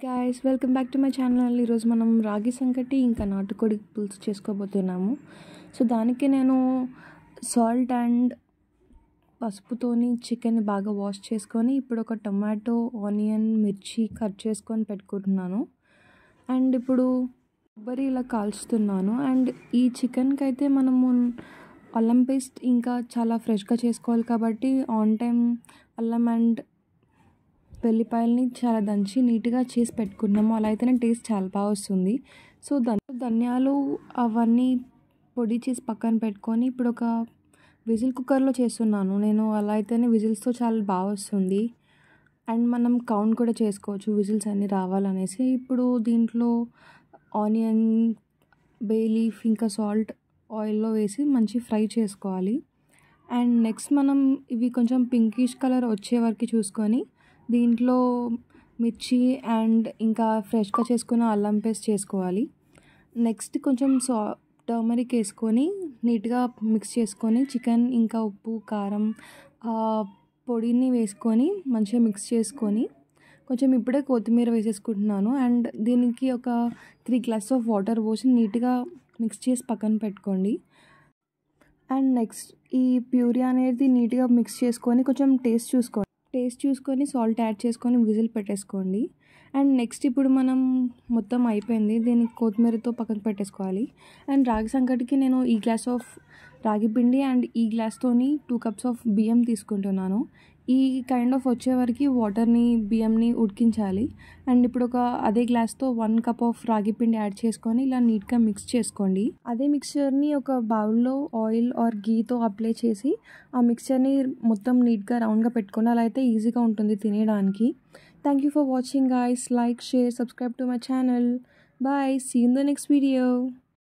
Guys welcome back to my channel. ఈరోజు మనం రాగి సంకటి ఇంకా నాటుకోడి పులుసు చేసుకోబోతున్నాము. సో దానికి నేను సాల్ట్ అండ్ పసుపుతోని చికెన్ బాగా వాష్ చేసుకొని ఇప్పుడు ఒక టొమాటో, ఆనియన్, మిర్చి కట్ చేసుకొని పెట్టుకుంటున్నాను. అండ్ ఇప్పుడు కొబ్బరి ఇలా కాల్చుతున్నాను. అండ్ ఈ చికెన్కి అయితే మనము అల్లం పేస్ట్ ఇంకా చాలా ఫ్రెష్గా చేసుకోవాలి కాబట్టి ఆన్ టైం అల్లం అండ్ వెల్లిపాయలని చాలా దంచి నీట్గా చేసి పెట్టుకున్నాము. అలా అయితేనే టేస్ట్ చాలా బాగా వస్తుంది. సో ధనియాలు అవన్నీ పొడి చేసి పక్కన పెట్టుకొని ఇప్పుడు ఒక విజిల్ కుక్కర్లో చేస్తున్నాను నేను. అలా అయితేనే విజిల్స్తో చాలా బాగా వస్తుంది. అండ్ మనం కౌంట్ కూడా చేసుకోవచ్చు విజిల్స్ అన్నీ రావాలనేసి. ఇప్పుడు దీంట్లో ఆనియన్, బే లీఫ్ ఇంకా సాల్ట్ ఆయిల్లో వేసి మంచి ఫ్రై చేసుకోవాలి. అండ్ నెక్స్ట్ మనం ఇవి కొంచెం పింకిష్ కలర్ వచ్చే వరకు చూసుకొని దీంట్లో మిర్చి అండ్ ఇంకా ఫ్రెష్గా చేసుకున్న అల్లం పేస్ట్ చేసుకోవాలి. నెక్స్ట్ కొంచెం టర్మరిక్ వేసుకొని నీట్గా మిక్స్ చేసుకొని చికెన్ ఇంకా ఉప్పు, కారం పొడిని వేసుకొని మంచిగా మిక్స్ చేసుకొని కొంచెం ఇప్పుడే కొత్తిమీర వేసేసుకుంటున్నాను. అండ్ దీనికి ఒక 3 గ్లాసెస్ ఆఫ్ వాటర్ పోసి నీట్గా మిక్స్ చేసి పక్కన పెట్టుకోండి. అండ్ నెక్స్ట్ ఈ ప్యూరీ అనేది నీట్గా మిక్స్ చేసుకొని కొంచెం టేస్ట్ చూసుకొని సాల్ట్ యాడ్ చేసుకొని విజిల్ పెట్టేసుకోండి. అండ్ నెక్స్ట్ ఇప్పుడు మనం మొత్తం అయిపోయింది, దీనికి కొత్తిమీరతో పక్కకు పెట్టేసుకోవాలి. అండ్ రాగి సంకటికి నేను ఈ గ్లాస్ ఆఫ్ రాగి పిండి అండ్ ఈ గ్లాస్తోని 2 కప్స్ ఆఫ్ బియ్యం తీసుకుంటున్నాను. ఈ కైండ్ ఆఫ్ వచ్చే వరకు వాటర్ని బియ్యంని ఉడికించాలి. అండ్ ఇప్పుడు అదే గ్లాస్తో 1 కప్ ఆఫ్ రాగి పిండి యాడ్ చేసుకొని ఇలా నీట్గా మిక్స్ చేసుకోండి. అదే మిక్స్చర్ని ఒక బౌల్లో ఆయిల్ ఆర్ గీతో అప్లై చేసి ఆ మిక్స్చర్ని మొత్తం నీట్గా రౌండ్గా పెట్టుకోండి. అలా అయితే ఈజీగా ఉంటుంది తినేయడానికి. Thank you for watching guys. Like, share, subscribe to my channel. Bye. See you in the next video.